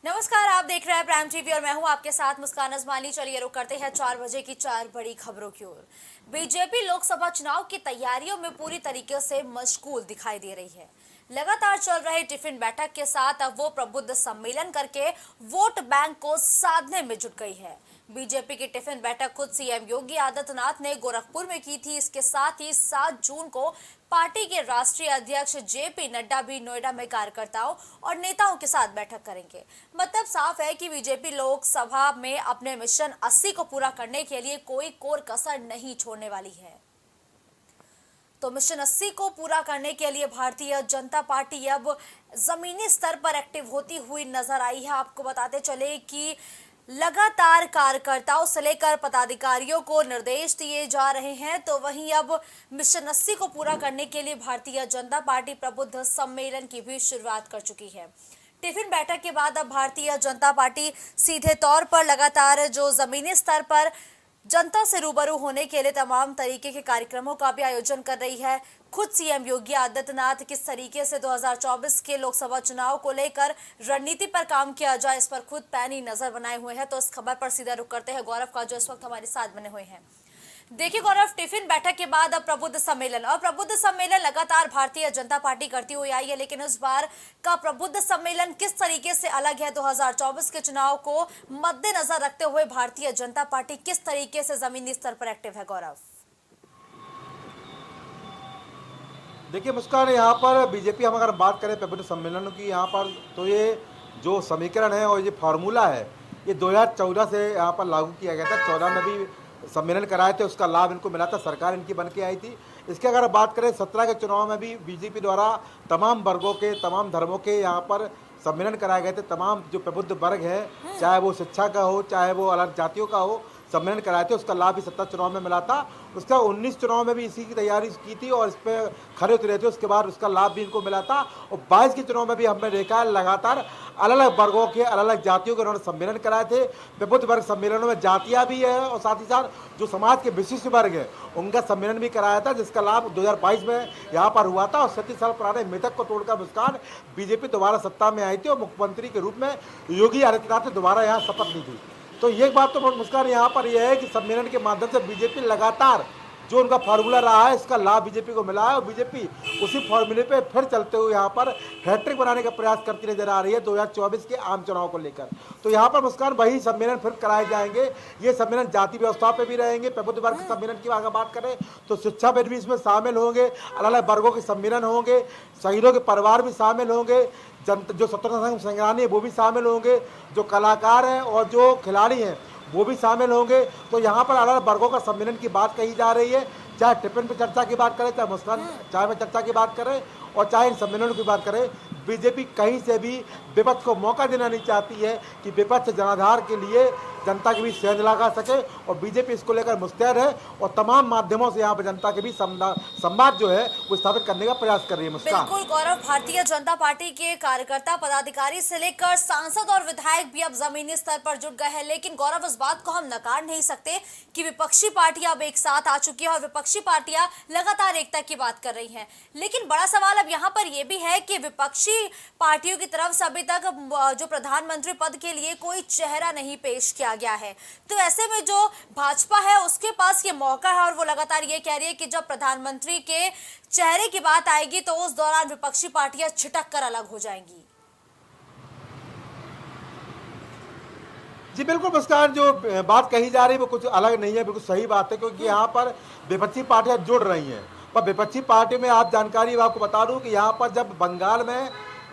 नमस्कार, आप देख रहे हैं प्राइम टीवी और मैं हूं आपके साथ मुस्कान अजमानी। चलिए रुक करते हैं 4 बजे की 4 बड़ी खबरों की ओर। बीजेपी लोकसभा चुनाव की तैयारियों में पूरी तरीके से मशगूल दिखाई दे रही है। लगातार चल रहे टिफिन बैठक के साथ अब वो प्रबुद्ध सम्मेलन करके वोट बैंक को साधने में जुट गई है। बीजेपी की टिफिन बैठक खुद सीएम योगी आदित्यनाथ ने गोरखपुर में की थी। इसके साथ ही 7 जून को पार्टी के राष्ट्रीय अध्यक्ष जेपी नड्डा भी नोएडा में कार्यकर्ताओं और नेताओं के साथ बैठक करेंगे। मतलब साफ है कि बीजेपी लोकसभा में अपने मिशन 80 को पूरा करने के लिए कोई कोर कसर नहीं छोड़ने वाली है। तो मिशन 80 को पूरा करने के लिए भारतीय जनता पार्टी अब जमीनी स्तर पर एक्टिव होती हुई नजर आई है। आपको बताते चले कि लगातार कार्यकर्ताओं से लेकर पदाधिकारियों को निर्देश दिए जा रहे हैं। तो वहीं अब मिशन 80 को पूरा करने के लिए भारतीय जनता पार्टी प्रबुद्ध सम्मेलन की भी शुरुआत कर चुकी है। टिफिन बैठक के बाद अब भारतीय जनता पार्टी सीधे तौर पर लगातार जो जमीनी स्तर पर जनता से रूबरू होने के लिए तमाम तरीके के कार्यक्रमों का भी आयोजन कर रही है। खुद सीएम योगी आदित्यनाथ किस तरीके से 2024 के लोकसभा चुनाव को लेकर रणनीति पर काम किया जाए, इस पर खुद पैनी नजर बनाए हुए हैं। तो इस खबर पर सीधा रुख करते हैं गौरव का, जो इस वक्त हमारे साथ बने हुए हैं। देखिए गौरव, टिफिन बैठक के बाद अब प्रबुद्ध सम्मेलन, और प्रबुद्ध सम्मेलन लगातार भारतीय जनता पार्टी करती हुई आई है, लेकिन इस बार का प्रबुद्ध सम्मेलन किस तरीके से अलग है? 2024 के चुनाव को मद्देनजर रखते हुए भारतीय जनता पार्टी किस तरीके से जमीनी स्तर पर एक्टिव है? गौरव, देखिए मुस्कान, यहाँ पर बीजेपी हम अगर बात करें प्रबुद्ध सम्मेलन की, यहाँ पर तो ये जो समीकरण है और ये फार्मूला है, ये 2014 से यहाँ पर लागू किया गया था। 14 में भी सम्मेलन कराए थे, उसका लाभ इनको मिला था, सरकार इनकी बन के आई थी। इसके अगर बात करें 17 के चुनाव में भी बीजेपी द्वारा तमाम वर्गों के, तमाम धर्मों के यहाँ पर सम्मेलन कराए गए थे। तमाम जो प्रबुद्ध वर्ग है, चाहे वो शिक्षा का हो, चाहे वो अलग जातियों का हो, सम्मेलन कराए थे। उसका लाभ भी 17 चुनाव में मिला था। उसका 19 चुनाव में भी इसी की तैयारी की थी और इस पर खड़े उतरे थे। उसके बाद उसका लाभ भी इनको मिला था। और 22 के चुनाव में भी हमने देखा है लगातार अलग अलग वर्गों के, अलग अलग जातियों के उन्होंने सम्मेलन कराए थे। प्रबुद्ध वर्ग सम्मेलनों में जातियाँ भी है और साथ ही साथ जो समाज के विशिष्ट वर्ग है उनका सम्मेलन भी कराया था, जिसका लाभ 2022 में यहाँ पर हुआ था। और 37 साल पुराने मिथक को तोड़कर मुस्कान बीजेपी दोबारा सत्ता में आई थी और मुख्यमंत्री के रूप में योगी आदित्यनाथ ने दोबारा यहाँ शपथ ली थी। तो ये बात तो मुस्कान यहाँ पर यह है कि सम्मेलन के माध्यम से बीजेपी लगातार जो उनका फार्मूला रहा है, इसका लाभ बीजेपी को मिला है और बीजेपी उसी फार्मूले पे फिर चलते हुए यहाँ पर हैट्रिक बनाने का प्रयास करती नजर आ रही है 2024 के आम चुनाव को लेकर। तो यहाँ पर मुस्कान वही सम्मेलन फिर कराए जाएंगे। ये सम्मेलन जाति व्यवस्था पे भी रहेंगे। प्रबुद्ध वर्ग सम्मेलन की अगर बात करें तो शिक्षा पे भी इसमें शामिल होंगे, अलग अलग वर्गों के सम्मेलन होंगे, शहीदों के परिवार भी शामिल होंगे, जो स्वतंत्रता संग्रामी है वो भी शामिल होंगे, जो कलाकार हैं और जो खिलाड़ी हैं वो भी शामिल होंगे। तो यहाँ पर अलग अलग वर्गों का सम्मेलन की बात कही जा रही है। चाहे टिफिन पे चर्चा की बात करें, चाहे मुस्कान चाय में चर्चा की बात करें और चाहे इन सम्मेलनों की बात करें, बीजेपी कहीं से भी विपक्ष को मौका देना नहीं चाहती है कि विपक्ष जनाधार के लिए जनता के बीच सेंध लगा सके। और बीजेपी इसको लेकर मुस्तैद है और तमाम माध्यमों से यहाँ पर जनता के बीच संवाद जो है वो स्थापित करने का प्रयास कर रही है। मुस्कान, बिल्कुल गौरव, भारतीय जनता पार्टी के कार्यकर्ता, पदाधिकारी से लेकर सांसद और विधायक भी अब जमीनी स्तर पर जुट गए हैं। लेकिन गौरव, इस बात को हम नकार नहीं सकते कि विपक्षी पार्टियां अब एक साथ आ चुकी है और विपक्षी पार्टियां लगातार एकता की बात कर रही हैं। लेकिन बड़ा सवाल अब यहाँ पर यह भी है कि विपक्षी पार्टियों की तरफ से अभी तक जो प्रधानमंत्री पद के लिए कोई चेहरा नहीं पेश किया गया है। तो ऐसे में जो भाजपा है उसके पास ये मौका है और वो लगातार ये कह रही है कि जब प्रधानमंत्री के चेहरे की बात आएगी तो उस दौरान विपक्षी पार्टियां छिटक कर अलग हो जाएंगी। जी बिल्कुल मुस्कान, जो बात कही जा रही है वो कुछ अलग नहीं है, बिल्कुल सही बात है। क्योंकि यहाँ पर विपक्षी पार्टियां जुड़ रही हैं। पर विपक्षी पार्टी में आप जानकारी आपको बता दूं कि यहाँ पर जब बंगाल में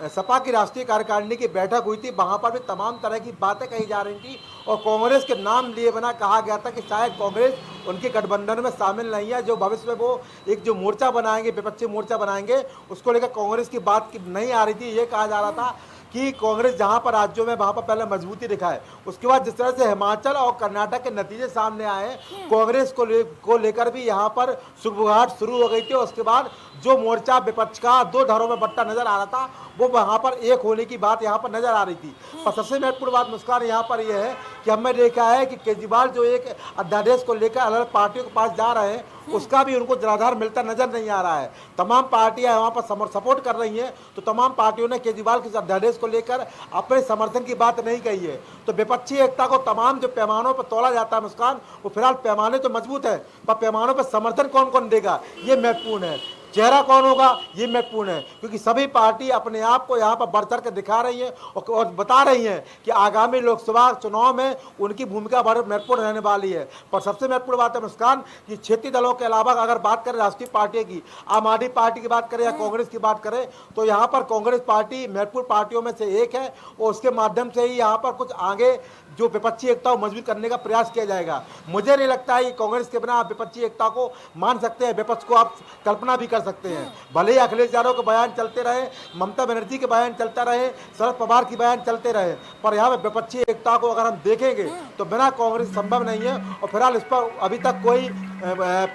सपा की राष्ट्रीय कार्यकारिणी की बैठक हुई थी, वहाँ पर भी तमाम तरह की बातें कही जा रही थी और कांग्रेस के नाम लिए बिना कहा गया था कि शायद कांग्रेस उनके गठबंधन में शामिल नहीं है। जो भविष्य में वो एक जो मोर्चा बनाएंगे, विपक्षी मोर्चा बनाएंगे, उसको लेकर कांग्रेस की बात नहीं आ रही थी। ये कहा जा रहा था कि कांग्रेस जहां पर राज्यों में वहां पर पहले मजबूती दिखाए। उसके बाद जिस तरह से हिमाचल और कर्नाटक के नतीजे सामने आए, कांग्रेस को लेकर भी यहां पर सुगबुगाहट शुरू हो गई थी। उसके बाद जो मोर्चा विपक्ष का दो धड़ों में बंटा नजर आ रहा था वो वहाँ पर एक होने की बात यहाँ पर नजर आ रही थी। पर सबसे महत्वपूर्ण बात मुस्कान यहाँ पर यह है कि हमने देखा है कि केजरीवाल जो एक अध्यादेश को लेकर अलग अलग पार्टियों के पास जा रहे हैं, उसका भी उनको जनाधार मिलता नजर नहीं आ रहा है। तमाम पार्टियां वहाँ पर सपोर्ट कर रही हैं, तो तमाम पार्टियों ने केजरीवाल के अध्यादेश को लेकर अपने समर्थन की बात नहीं कही है। तो विपक्षी एकता को तमाम जो पैमानों पर तोला जाता है मुस्कान, वो फिलहाल पैमाने तो मजबूत है, पर पैमानों पर समर्थन कौन कौन देगा ये महत्वपूर्ण है, चेहरा कौन होगा ये महत्वपूर्ण है। क्योंकि सभी पार्टी अपने आप को यहाँ पर बढ़ चढ़ कर दिखा रही है और बता रही हैं कि आगामी लोकसभा चुनाव में उनकी भूमिका बड़ी महत्वपूर्ण रहने वाली है। पर सबसे महत्वपूर्ण बात है मुस्कान कि क्षेत्रीय दलों के अलावा अगर बात करें राष्ट्रीय पार्टी की, आम आदमी पार्टी की बात करें या कांग्रेस की बात करें, तो यहाँ पर कांग्रेस पार्टी महत्वपूर्ण पार्टियों में से एक है और उसके माध्यम से ही यहाँ पर कुछ आगे जो विपक्षी एकता को मजबूत करने का प्रयास किया जाएगा। मुझे नहीं लगता है कि कांग्रेस के बिना आप विपक्षी एकता को मान सकते हैं, विपक्ष को आप कल्पना भी कर सकते हैं। भले ही अखिलेश यादव के बयान चलते रहे, ममता बनर्जी के बयान चलता रहे, शरद पवार के बयान चलते रहे, पर यहाँ पे विपक्षी एकता को अगर हम देखेंगे तो बिना कांग्रेस संभव नहीं है। और फिलहाल इस पर अभी तक कोई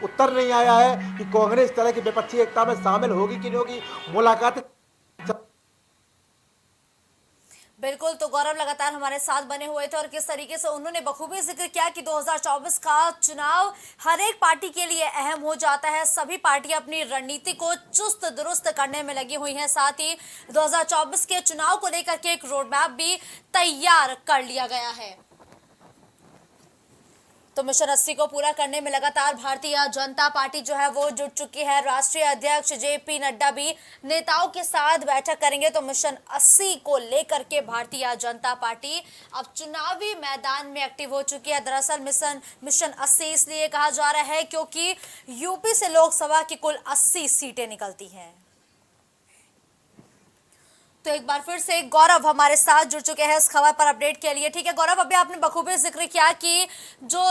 उत्तर नहीं आया है कि कांग्रेस इस तरह की विपक्षी एकता में शामिल होगी कि नहीं होगी। मुलाकात बिल्कुल, तो गौरव लगातार हमारे साथ बने हुए थे और किस तरीके से उन्होंने बखूबी जिक्र किया कि 2024 का चुनाव हर एक पार्टी के लिए अहम हो जाता है। सभी पार्टियां अपनी रणनीति को चुस्त दुरुस्त करने में लगी हुई हैं, साथ ही 2024 के चुनाव को लेकर के एक रोड मैप भी तैयार कर लिया गया है। तो मिशन 80 को पूरा करने में लगातार भारतीय जनता पार्टी जो है वो जुट चुकी है। राष्ट्रीय अध्यक्ष जेपी नड्डा भी नेताओं के साथ बैठक करेंगे। तो मिशन 80 को लेकर के भारतीय जनता पार्टी अब चुनावी मैदान में एक्टिव हो चुकी है। दरअसल मिशन 80 इसलिए कहा जा रहा है क्योंकि यूपी से लोकसभा की कुल 80 सीटें निकलती हैं। तो एक बार फिर से गौरव हमारे साथ जुड़ चुके हैं इस खबर पर अपडेट के लिए। ठीक है गौरव, अभी आपने बखूबी जिक्र किया कि जो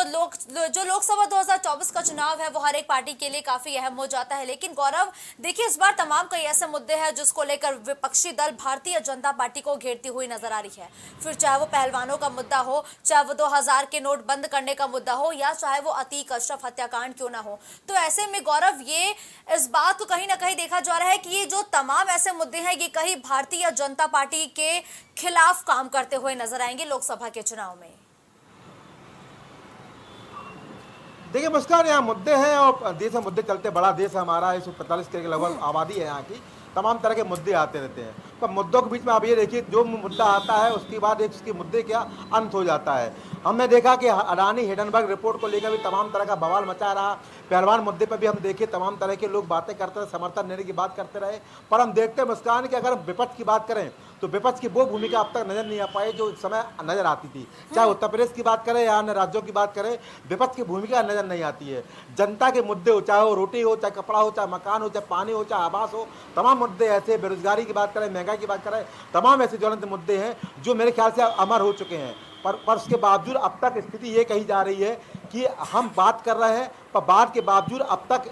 लोकसभा 2024 का चुनाव है वो हर एक पार्टी के लिए काफी अहम हो जाता है, लेकिन गौरव देखिए इस बार तमाम कई ऐसे मुद्दे हैं जिसको लेकर विपक्षी दल भारतीय जनता पार्टी को घेरती हुई नजर आ रही है। फिर चाहे वो पहलवानों का मुद्दा हो, चाहे वो 2000 के नोट बंद करने का मुद्दा हो, या चाहे वो अतीक अशरफ हत्याकांड क्यों ना हो। तो ऐसे में गौरव ये इस बात को कहीं ना कहीं देखा जा रहा है कि ये जो तमाम ऐसे मुद्दे हैं ये कहीं भारतीय जनता पार्टी के खिलाफ काम करते हुए नजर आएंगे लोकसभा के चुनाव में। देखिए मुस्कान, यहाँ मुद्दे हैं और देश में मुद्दे चलते, बड़ा देश है हमारा, 145 के लगभग आबादी है यहाँ की, तमाम तरह के मुद्दे आते रहते हैं। पर मुद्दों के बीच में आप ये देखिए, जो मुद्दा आता है उसके बाद एक उसके मुद्दे क्या अंत हो जाता है। हमने देखा कि अडानी हिंडनबर्ग रिपोर्ट को लेकर भी तमाम तरह का बवाल मचा रहा। पहलवान मुद्दे पर भी हम देखे तमाम तरह के लोग बातें करते रहे, समर्थन देने की बात करते रहे। पर हम देखते हैं मुस्कान कि अगर हम विपक्ष की बात करें तो विपक्ष की वो भूमिका अब तक नजर नहीं आ पाई जो इस समय नजर आती थी। चाहे उत्तर प्रदेश की बात करें या अन्य राज्यों की बात करें, विपक्ष की भूमिका नजर नहीं आती है। जनता के मुद्दे हो, चाहे वो रोटी हो, चाहे कपड़ा हो, चाहे मकान हो, चाहे पानी हो, चाहे आवास हो, तमाम मुद्दे ऐसे, बेरोजगारी की बात करें, महंगाई की बात करें, तमाम ऐसे ज्वलंत मुद्दे हैं जो मेरे ख्याल से अमर हो चुके हैं। पर उसके बावजूद अब तक स्थिति ये कही जा रही है कि हम बात कर रहे हैं, पर बात के बावजूद अब तक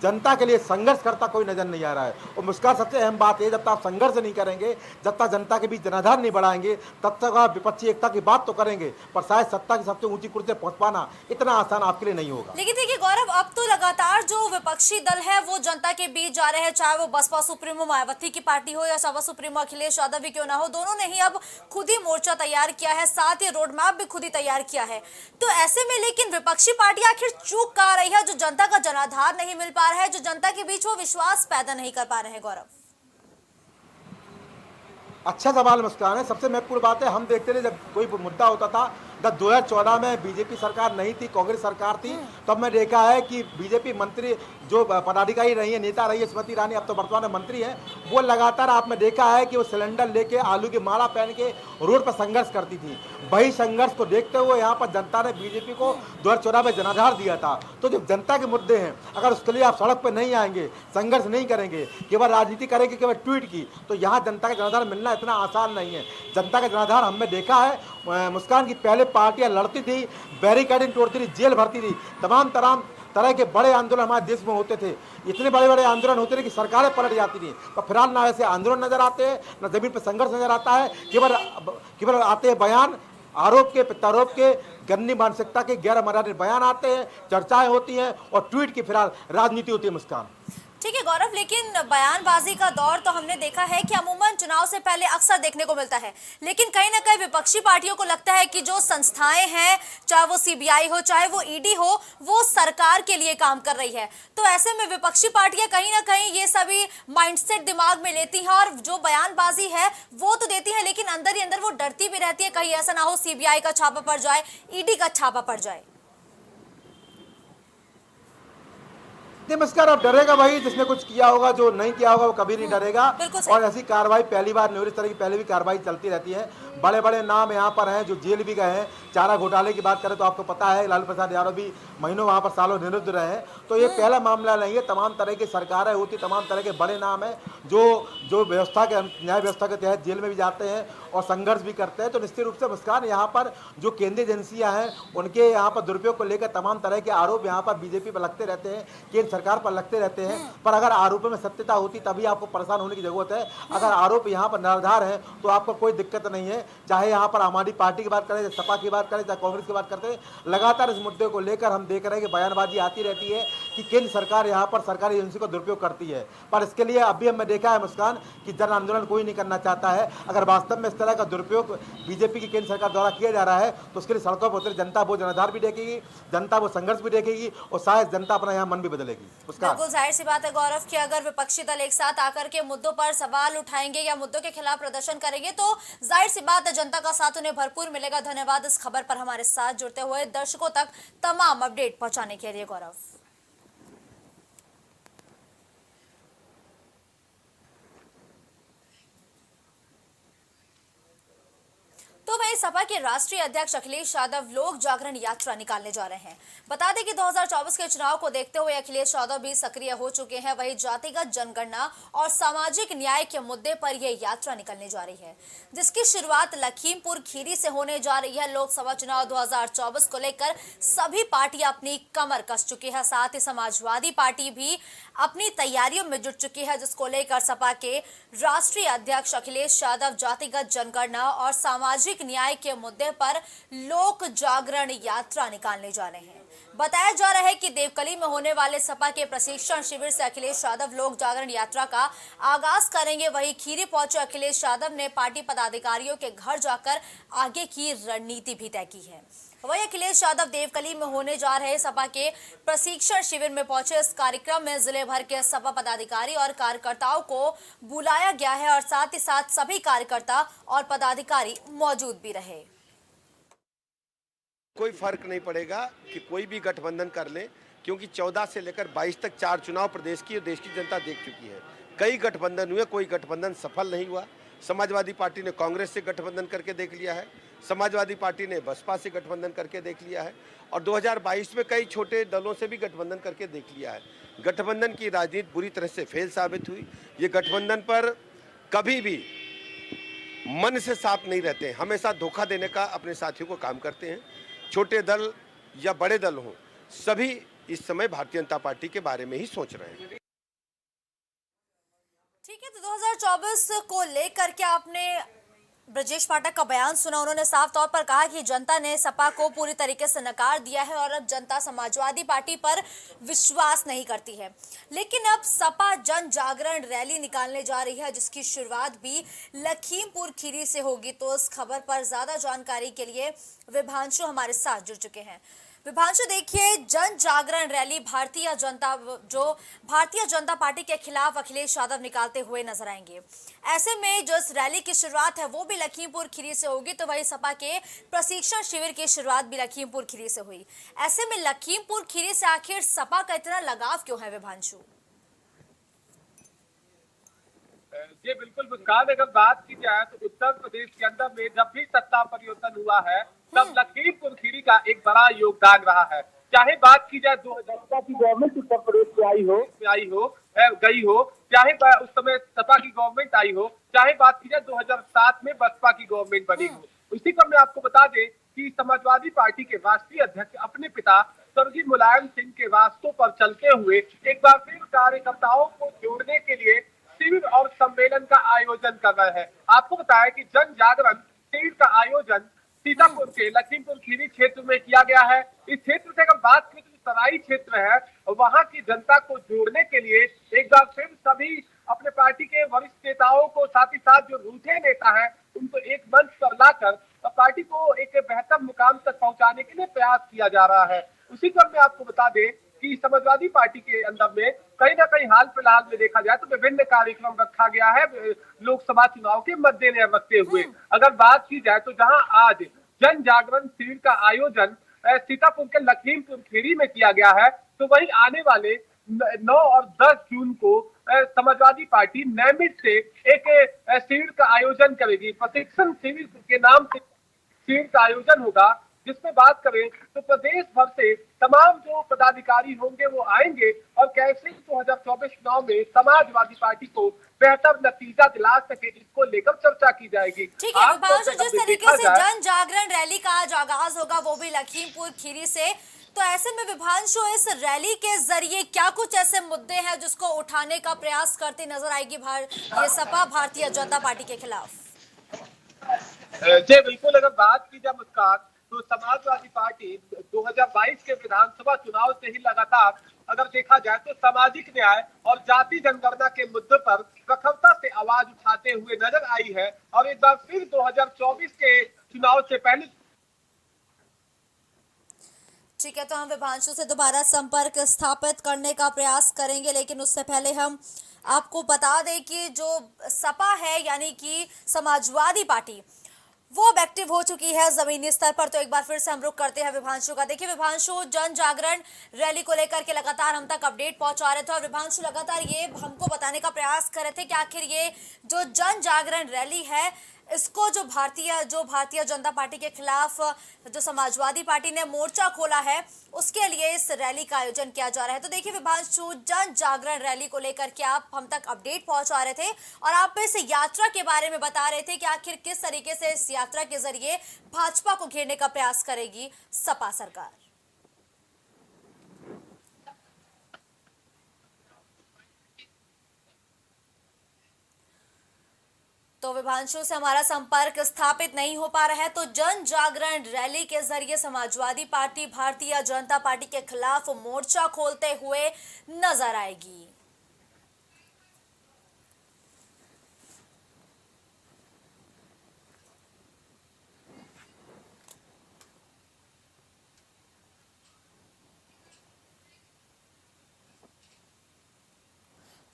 जनता के लिए संघर्ष करता कोई नजर नहीं आ रहा है। और मुस्कान, सबसे अहम बात है, जब तक आप संघर्ष नहीं करेंगे, जब तक जनता के बीच जनाधार नहीं बढ़ाएंगे, तब तक आप विपक्षी एकता की बात तो करेंगे, पर शायद सत्ता की सबसे ऊंची कुर्सी पहुंच पाना इतना आसान आपके लिए नहीं होगा। लेकिन देखिए गौरव, अब तो लगातार जो विपक्षी दल है वो जनता के बीच जा रहे हैं, चाहे वो बसपा सुप्रीमो मायावती की पार्टी हो या सपा सुप्रीमो अखिलेश यादव भी क्यों ना हो, दोनों ने ही अब खुद ही मोर्चा तैयार किया है, साथ ही रोड मैप भी खुद ही तैयार किया है। तो ऐसे में लेकिन विपक्षी पार्टी आखिर चूक कहाँ रही है, जो जनता का जनाधार नहीं मिल पा रहा है, जो जनता के बीच वो विश्वास पैदा नहीं कर पा रहे हैं? गौरव, अच्छा सवाल मुस्कान है। सबसे महत्वपूर्ण बात है, हम देखते थे जब कोई मुद्दा होता था, जब 2014 में बीजेपी सरकार नहीं थी, कांग्रेस सरकार थी, तब मैं देखा है कि बीजेपी मंत्री जो पदाधिकारी रही है, नेता रही है, स्मृति ईरानी अब तो वर्तमान में मंत्री है, वो लगातार आपने देखा है कि वो सिलेंडर लेके आलू की माला पहन के रोड पर संघर्ष करती थी। वही संघर्ष को देखते हुए यहाँ पर जनता ने बीजेपी को 2014 में जनाधार दिया था। तो जो जनता के मुद्दे हैं, अगर उसके लिए आप सड़क पर नहीं आएंगे, संघर्ष नहीं करेंगे, केवल राजनीति करेंगे, केवल ट्वीट की, तो यहाँ जनता का जनाधार मिलना इतना आसान नहीं है। जनता का जनाधार हमने देखा है मुस्कान की, पहले पार्टियां लड़ती थी, बैरिकेडिंग तोड़ती थी, जेल भरती थी, तमाम तरह के बड़े आंदोलन हमारे देश में होते थे, इतने बड़े बड़े आंदोलन होते थे कि सरकारें पलट जाती थी। पर फिलहाल ना ऐसे आंदोलन नजर आते हैं, ना जमीन पर संघर्ष नजर आता है, केवल आते हैं बयान, आरोप के प्रत्यारोप के, गंदी मानसिकता के गैर मर्यादित बयान आते हैं, चर्चाएं होती हैं और ट्वीट की फिलहाल राजनीति होती है मुस्कान। ठीक है गौरव, लेकिन बयानबाजी का दौर तो हमने देखा है कि अमूमन चुनाव से पहले अक्सर देखने को मिलता है, लेकिन कहीं ना कहीं विपक्षी पार्टियों को लगता है कि जो संस्थाएं हैं, चाहे वो सीबीआई हो चाहे वो ईडी हो, वो सरकार के लिए काम कर रही है। तो ऐसे में विपक्षी पार्टियां कहीं ना कहीं ये सभी माइंडसेट दिमाग में लेती हैं और जो बयानबाजी है वो तो देती है, लेकिन अंदर ही अंदर वो डरती भी रहती है कहीं ऐसा ना हो सीबीआई का छापा पड़ जाए, ईडी का छापा पड़ जाए। नमस्कार। अब डरेगा भाई जिसने कुछ किया होगा, जो नहीं किया होगा वो कभी नहीं डरेगा। बिल्कुल सही। और ऐसी कार्रवाई पहली बार नहीं हो रही, इस तरह की पहले भी कार्रवाई चलती रहती है। बड़े बड़े नाम यहाँ पर हैं जो जेल भी गए हैं। चारा घोटाले की बात करें तो आपको पता है लालू प्रसाद यादव भी महीनों वहाँ पर सालों निरुद्ध रहे हैं। तो ये पहला मामला नहीं है, तमाम तरह की सरकारें होती, तमाम तरह के बड़े नाम हैं जो जो व्यवस्था के न्याय व्यवस्था के तहत जेल में भी जाते हैं और संघर्ष भी करते हैं। तो निश्चित रूप से मुस्कान, यहाँ पर जो केंद्रीय एजेंसियाँ हैं उनके यहाँ पर दुरुपयोग को लेकर तमाम तरह के आरोप यहाँ पर बीजेपी पर लगते रहते हैं, केंद्र सरकार पर लगते रहते हैं। पर अगर आरोपों में सत्यता होती तभी आपको परेशान होने की जरूरत है। अगर आरोप यहाँ पर निराधार है तो आपको कोई दिक्कत नहीं है। चाहे यहाँ पर आम आदमी पार्टी की बात करें, चाहे सपा की बात करें, चाहे कांग्रेस की बात करते हैं, लगातार इस मुद्दे को लेकर हम देख रहे हैं कि बयानबाजी आती रहती है कि केंद्र सरकार यहाँ पर सरकारी एजेंसी को दुरुपयोग करती है। पर इसके लिए अभी हमने देखा है मुस्कान कि जन आंदोलन कोई नहीं करना चाहता है। अगर वास्तव में इस तरह का दुरुपयोग बीजेपी की केंद्र सरकार द्वारा किया जा रहा है तो उसके लिए सड़कों पर उतरी जनता वो जनाधार भी देखेगी, जनता वो संघर्ष भी देखेगी और शायद जनता अपना यहाँ मन भी बदलेगी। बिल्कुल जाहिर सी बात है गौरव कि अगर विपक्षी दल एक साथ आकर के मुद्दों पर सवाल उठाएंगे या मुद्दों के खिलाफ प्रदर्शन करेंगे तो जाहिर सी बात है जनता का साथ उन्हें भरपूर मिलेगा। धन्यवाद इस खबर पर हमारे साथ जुड़ते हुए, दर्शकों तक तमाम अपडेट पहुंचाने के लिए गौरव। तो वहीं सपा के राष्ट्रीय अध्यक्ष अखिलेश यादव लोक जागरण यात्रा निकालने जा रहे हैं। बता दें कि 2024 के चुनाव को देखते हुए अखिलेश यादव भी सक्रिय हो चुके हैं। वहीं जातिगत जनगणना और सामाजिक न्याय के मुद्दे पर यह यात्रा निकलने जा रही है, जिसकी शुरुआत लखीमपुर खीरी से होने जा रही है। लोकसभा चुनाव 2024 को लेकर सभी पार्टियां अपनी कमर कस चुकी है, साथ ही समाजवादी पार्टी भी अपनी तैयारियों में जुट चुकी है, जिसको लेकर सपा के राष्ट्रीय अध्यक्ष अखिलेश यादव जातिगत जनगणना और सामाजिक न्याय के मुद्दे पर लोक जागरण यात्रा निकालने जा रहे हैं। बताया जा रहा है कि देवकली में होने वाले सपा के प्रशिक्षण शिविर से अखिलेश यादव लोक जागरण यात्रा का आगाज करेंगे। वहीं खीरी पहुंचे अखिलेश यादव ने पार्टी पदाधिकारियों के घर जाकर आगे की रणनीति भी तय की है। वहीं अखिलेश यादव देवकली में होने जा रहे सपा के प्रशिक्षण शिविर में पहुंचे। इस कार्यक्रम में जिले भर के सपा पदाधिकारी और कार्यकर्ताओं को बुलाया गया है और साथ ही साथ सभी कार्यकर्ता और पदाधिकारी मौजूद भी रहे। कोई फर्क नहीं पड़ेगा कि कोई भी गठबंधन कर ले, क्योंकि 14 से लेकर 22 तक 4 चुनाव प्रदेश की और देश की जनता देख चुकी है। कई गठबंधन हुए, कोई गठबंधन सफल नहीं हुआ। समाजवादी पार्टी ने कांग्रेस से गठबंधन करके देख लिया है, समाजवादी पार्टी ने बसपा से गठबंधन करके देख लिया है और 2022 में कई छोटे दलों से भी गठबंधन करके देख लिया है। गठबंधन की राजनीति बुरी तरह से फेल साबित हुई। ये गठबंधन पर कभी भी मन से साफ नहीं रहते, हमेशा धोखा देने का अपने साथियों को काम करते हैं। छोटे दल या बड़े दल हों, सभी इस समय भारतीय जनता पार्टी के बारे में ही सोच रहे हैं। ठीक है, तो 2024 को लेकर के आपने ब्रजेश पाठक का बयान सुना। उन्होंने साफ तौर पर कहा कि जनता ने सपा को पूरी तरीके से नकार दिया है और अब जनता समाजवादी पार्टी पर विश्वास नहीं करती है। लेकिन अब सपा जन जागरण रैली निकालने जा रही है, जिसकी शुरुआत भी लखीमपुर खीरी से होगी। तो इस खबर पर ज्यादा जानकारी के लिए विभांशु हमारे साथ जुड़ चुके हैं। विभांशु, देखिए, जन जागरण रैली भारतीय जनता पार्टी के खिलाफ अखिलेश यादव निकालते हुए नजर आएंगे। ऐसे में जो इस रैली की शुरुआत है वो भी लखीमपुर खीरी से होगी, तो वही सपा के प्रशिक्षण शिविर की शुरुआत भी लखीमपुर खीरी से हुई। ऐसे में लखीमपुर खीरी से आखिर सपा का इतना लगाव क्यों है विभांशु? जी बिल्कुल मुस्कान, अगर बात की जाए तो उत्तर प्रदेश के अंदर में जब भी सत्ता परिवर्तन हुआ है तब लखीमपुर खीरी का एक बड़ा योगदान रहा है। चाहे बात की जाए 2014 की गवर्नमेंट उत्तर प्रदेश में गई हो, चाहे उस समय सपा की गवर्नमेंट आई हो, चाहे बात की जाए 2007 में बसपा की गवर्नमेंट बनी हो। इसी क्रम में आपको बता दें कि समाजवादी पार्टी के राष्ट्रीय अध्यक्ष अपने पिता स्वर्गीय मुलायम सिंह के रास्तों पर चलते हुए एक बार फिर कार्यकर्ताओं को जोड़ने के लिए शिविर और सम्मेलन का आयोजन कर रहे हैं। आपको बताया कि जन जागरण शिविर का आयोजन सीतापुर के लखीमपुर खीरी क्षेत्र में किया गया है। इस क्षेत्र से अगर बात करें तो तराई क्षेत्र है वहां की जनता को जोड़ने के लिए एक बार फिर सभी अपने पार्टी के वरिष्ठ नेताओं को, साथ ही साथ जो रूठे नेता हैं उनको एक मंच पर लाकर पार्टी को एक बेहतर मुकाम तक पहुंचाने के लिए प्रयास किया जा रहा है। उसी क्रम में आपको बता दें कि समाजवादी पार्टी के अंदर में कहीं ना कहीं हाल फिलहाल में देखा जाए तो विभिन्न कार्यक्रम रखा गया है लोकसभा चुनाव के मद्देनजर रखते हुए। अगर बात की जाए तो जहां आज जन जागरण शिविर का आयोजन सीतापुर के लखीमपुर खीरी में किया गया है, तो वही आने वाले 9 और 10 जून को समाजवादी पार्टी नैमित से एक शिविर का आयोजन करेगी। प्रशिक्षण शिविर के नाम से शिविर का आयोजन होगा, जिसमें बात करें तो प्रदेश भर से तमाम जो पदाधिकारी होंगे वो आएंगे और कैसे 2024 चुनाव में समाजवादी पार्टी को बेहतर नतीजा दिला सके इसको लेकर चर्चा की जाएगी। ठीक है विभांशु, जिस तरीके से जन जागरण रैली का आज आगाज होगा वो भी लखीमपुर खीरी से, तो ऐसे में विभांशु इस रैली के जरिए क्या कुछ ऐसे मुद्दे हैं जिसको उठाने का प्रयास करती नजर आएगी ये सपा भारतीय जनता पार्टी के खिलाफ? जी बिल्कुल, अगर बात की जाए मुस्कान तो समाजवादी पार्टी 2022 के विधानसभा चुनाव से ही लगातार अगर देखा जाए तो सामाजिक न्याय और जाति जनगणना के मुद्दे पर प्रखरता से आवाज उठाते हुए नजर आई है और एक बार फिर 2024 के चुनाव से पहले। ठीक है, तो हम विभांशु से दोबारा संपर्क स्थापित करने का प्रयास करेंगे, लेकिन उससे पहले हम आपको बता दें कि जो सपा है यानी कि समाजवादी पार्टी वो अब एक्टिव हो चुकी है जमीनी स्तर पर। तो एक बार फिर से हम रुख करते हैं विभांशु का। देखिए विभांशु, जन जागरण रैली को लेकर के लगातार हम तक अपडेट पहुंचा रहे थे और विभांशु लगातार ये हमको बताने का प्रयास कर रहे थे कि आखिर ये जो जन जागरण रैली है इसको जो भारतीय जनता पार्टी के खिलाफ जो समाजवादी पार्टी ने मोर्चा खोला है उसके लिए इस रैली का आयोजन किया जा रहा है। तो देखिए विभांशु, जन जागरण रैली को लेकर के आप हम तक अपडेट पहुंचा रहे थे और आप इस यात्रा के बारे में बता रहे थे कि आखिर किस तरीके से इस यात्रा के जरिए भाजपा को घेरने का प्रयास करेगी सपा सरकार। तो विभांशु से हमारा संपर्क स्थापित नहीं हो पा रहा है। तो जन जागरण रैली के जरिए समाजवादी पार्टी भारतीय जनता पार्टी के खिलाफ मोर्चा खोलते हुए नजर आएगी।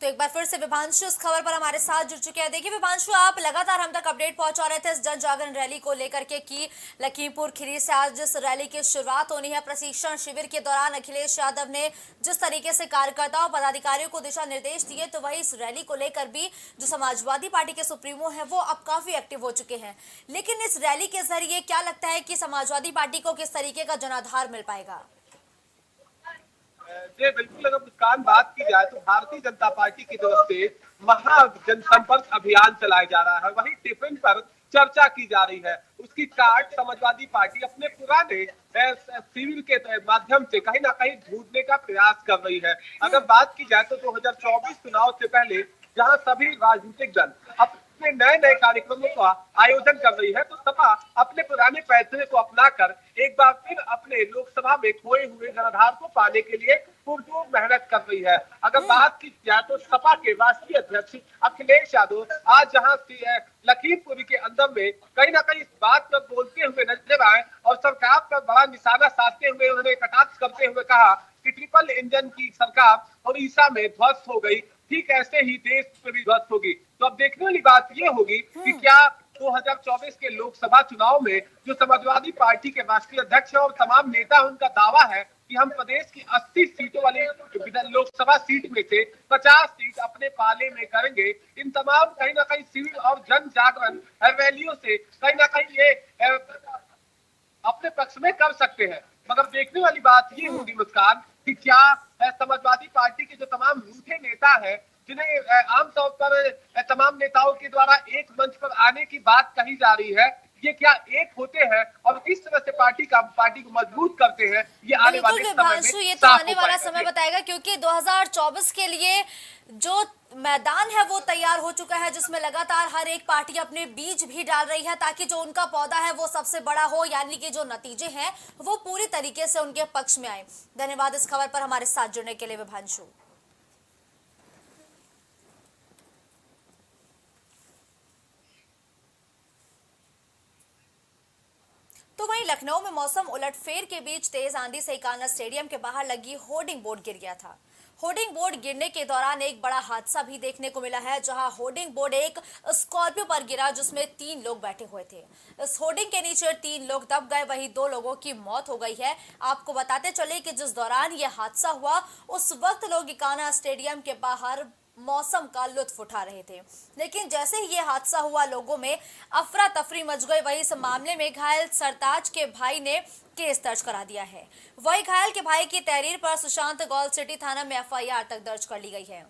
तो एक बार फिर से विभांशु इस खबर पर हमारे साथ जुड़ चुके हैं। देखिए विभांशु, आप लगातार हम तक अपडेट पहुंचा रहे थे इस जन जागरण रैली को लेकर के कि लखीमपुर खीरी से आज जिस रैली की शुरुआत होनी है, प्रशिक्षण शिविर के दौरान अखिलेश यादव ने जिस तरीके से कार्यकर्ताओं पदाधिकारियों को दिशा निर्देश दिए, तो वही इस रैली को लेकर भी जो समाजवादी पार्टी के सुप्रीमो है वो अब काफी एक्टिव हो चुके हैं। लेकिन इस रैली के जरिए क्या लगता है कि समाजवादी पार्टी को किस तरीके का जनाधार मिल पाएगा? जी बिल्कुल, अगर मुस्कान बात की जाए तो भारतीय जनता पार्टी की तरफ से महा जनसंपर्क अभियान चलाया जा रहा है, वही टिफिन पर चर्चा की जा रही है। उसकी काट समाजवादी पार्टी अपने पुराने सिविल के माध्यम से कहीं ना कहीं ढूंढने का प्रयास कर रही है। अगर बात की जाए तो 2024 चुनाव से पहले जहां सभी राजनीतिक दल अपने नए नए कार्यक्रमों का आयोजन कर रही है, तो सपा अपने पुराने फैसले को अपनाकर एक बार फिर अपने लोकसभा में खोए हुए जनाधार को पाने के लिए पुरजोर मेहनत कर रही है। अगर बात की जाए तो सपा के राष्ट्रीय अध्यक्ष अखिलेश यादव आज जहां लखीमपुर के अंदर में कहीं ना कहीं इस बात पर बोलते हुए नजर आए और सरकार पर बड़ा निशाना साधते हुए उन्होंने कटाक्ष करते हुए कहा कि ट्रिपल इंजन की सरकार उड़ीसा में ध्वस्त हो गई, ठीक ऐसे ही देश में भी ध्वस्त होगी। तो अब देखने वाली बात ये होगी कि क्या 2024 के लोकसभा चुनाव में जो समाजवादी पार्टी के राष्ट्रीय अध्यक्ष और तमाम नेता उनका दावा है कि हम प्रदेश की 80 सीटों वाली लोकसभा सीट में से 50 सीट अपने पाले में करेंगे। इन तमाम कहीं ना कहीं सिविल और जन जागरण रैलियों से कहीं ना कहीं ये अपने पक्ष में कर सकते हैं। मगर देखने वाली बात ये होगी मुस्कान कि क्या समाजवादी पार्टी के जो तमाम रूठे नेता हैं, जिन्हें आमतौर पर तमाम नेताओं के द्वारा एक मंच पर आने की बात कही जा रही है, ये क्या एक होते हैं और किस तरह से पार्टी को मजबूत करते हैं, ये आने वाले समय में ये तो आने वाला समय बताएगा। क्योंकि 2024 के लिए जो मैदान है वो तैयार हो चुका है, जिसमें लगातार हर एक पार्टी अपने बीज भी डाल रही है ताकि जो उनका पौधा है वो सबसे बड़ा हो, यानी कि जो नतीजे हैं वो पूरी तरीके से उनके पक्ष में आए। धन्यवाद इस खबर पर हमारे साथ जुड़ने के लिए विभांशु। तो वहीं लखनऊ में मौसम उलटफेर के बीच तेज आंधी से इकाना स्टेडियम के बाहर लगी होर्डिंग बोर्ड गिर गया था। होर्डिंग बोर्ड गिरने के दौरान एक बड़ा हादसा भी देखने को मिला है, जहां होर्डिंग बोर्ड एक स्कॉर्पियो पर गिरा जिसमें 3 लोग बैठे हुए थे। इस होर्डिंग के नीचे 3 लोग दब गए, वहीं 2 लोगों की मौत हो गई है। आपको बताते चले कि जिस दौरान यह हादसा हुआ उस वक्त लोग इकाना स्टेडियम के बाहर मौसम का लुत्फ उठा रहे थे, लेकिन जैसे ही ये हादसा हुआ लोगों में अफरा तफरी मच गई। वहीं इस मामले में घायल सरताज के भाई ने केस दर्ज करा दिया है। वही घायल के भाई की तहरीर पर सुशांत गोल्ड सिटी थाना में एफआईआर तक दर्ज कर ली गई है।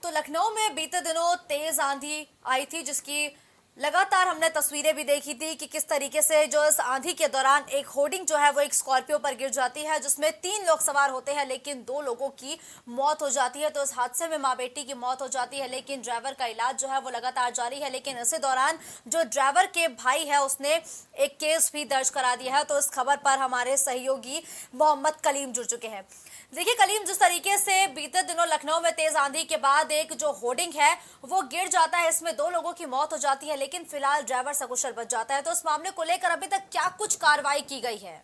तो लखनऊ में बीते दिनों तेज आंधी आई थी, जिसकी लगातार हमने तस्वीरें भी देखी थी कि किस तरीके से जो इस आंधी के दौरान एक होर्डिंग जो है वो एक स्कॉर्पियो पर गिर जाती है, जिसमें 3 लोग सवार होते हैं, लेकिन 2 लोगों की मौत हो जाती है। तो इस हादसे में मां बेटी की मौत हो जाती है, लेकिन ड्राइवर का इलाज जो है वो लगातार जारी है। लेकिन इसी दौरान जो ड्राइवर के भाई है उसने एक केस भी दर्ज करा दिया है। तो इस खबर पर हमारे सहयोगी मोहम्मद कलीम जुड़ चुके हैं। देखिए कलीम, जिस तरीके से बीते दिनों लखनऊ में तेज आंधी के बाद एक जो होर्डिंग है वो गिर जाता है, इसमें 2 लोगों की मौत हो जाती है, लेकिन फिलहाल ड्राइवर सकुशल बच जाता है। तो इस मामले को लेकर अभी तक क्या कुछ कार्रवाई की गई है?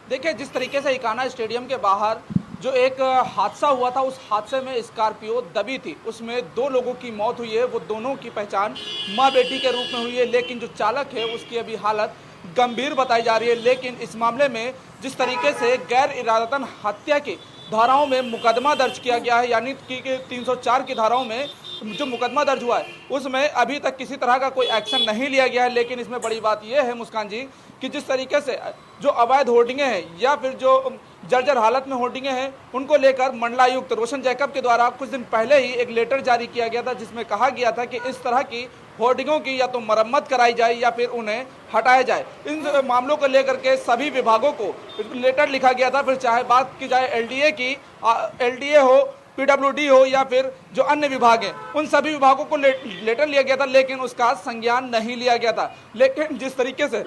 देखिए, जिस तरीके से इकाना स्टेडियम के बाहर जो एक हादसा हुआ था, उस हादसे में स्कॉर्पियो दबी थी, उसमें 2 लोगों की मौत हुई है। वो दोनों की पहचान मां बेटी के रूप में हुई है, लेकिन जो चालक है उसकी अभी हालत गंभीर बताई जा रही है। लेकिन इस मामले में जिस तरीके से गैर इरादतन हत्या की धाराओं में मुकदमा दर्ज किया गया है, यानी कि 304 की धाराओं में जो मुकदमा दर्ज हुआ है उसमें अभी तक किसी तरह का कोई एक्शन नहीं लिया गया है। लेकिन इसमें बड़ी बात यह है मुस्कान जी कि जिस तरीके से जो अवैध होर्डिंगें हैं या फिर जो जर्जर हालत में होर्डिंगें हैं, उनको लेकर मंडलायुक्त रोशन जैकब के द्वारा कुछ दिन पहले ही एक लेटर जारी किया गया था, जिसमें कहा गया था कि इस तरह की होर्डिंगों की या तो मरम्मत कराई जाए या फिर उन्हें हटाया जाए। इन मामलों को लेकर के सभी विभागों को लेटर लिखा गया था। फिर चाहे बात की जाए एलडीए की, एलडीए हो, पीडब्ल्यूडी हो या फिर जो अन्य विभाग हैं, उन सभी विभागों को लेटर लिया गया था, लेकिन उसका संज्ञान नहीं लिया गया था। लेकिन जिस तरीके से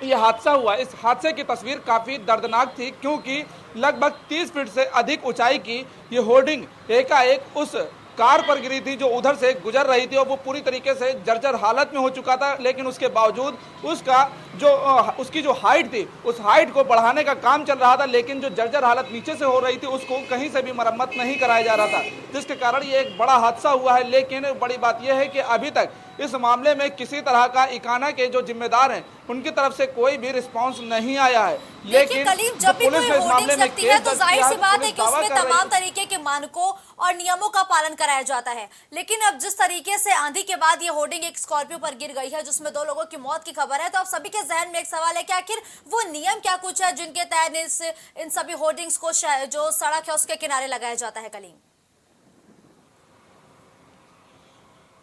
ये हादसा हुआ, इस हादसे की तस्वीर काफ़ी दर्दनाक थी, क्योंकि लगभग 30 फीट से अधिक ऊंचाई की ये होर्डिंग एकाएक उस कार पर गिरी थी जो उधर से गुजर रही थी, और वो पूरी तरीके से जर्जर हालत में हो चुका था। लेकिन उसके बावजूद उसकी जो हाइट थी, उस हाइट को बढ़ाने का काम चल रहा था, लेकिन जो जर्जर हालत नीचे से हो रही थी उसको कहीं से भी मरम्मत नहीं कराया जा रहा था, जिसके कारण ये एक बड़ा हादसा हुआ है। लेकिन बड़ी बात यह है कि अभी तक इस मामले में किसी तरह का इकाना के जो जिम्मेदार हैं उनकी तरफ से कोई भी रिस्पांस नहीं आया है। लेकिन जब भी कोई होर्डिंग लगती है तो जाहिर सी बात है कि उसमें तमाम तरीके के मानकों और नियमों का पालन कराया जाता है। लेकिन अब जिस तरीके से आंधी के बाद ये होर्डिंग एक स्कॉर्पियो पर गिर गई है जिसमें 2 लोगों की मौत की खबर है, तो अब सभी के जहन में एक सवाल है कि आखिर वो नियम क्या कुछ है जिनके तहत इन सभी होर्डिंग्स को जो सड़क है उसके किनारे लगाया जाता है? कलीम,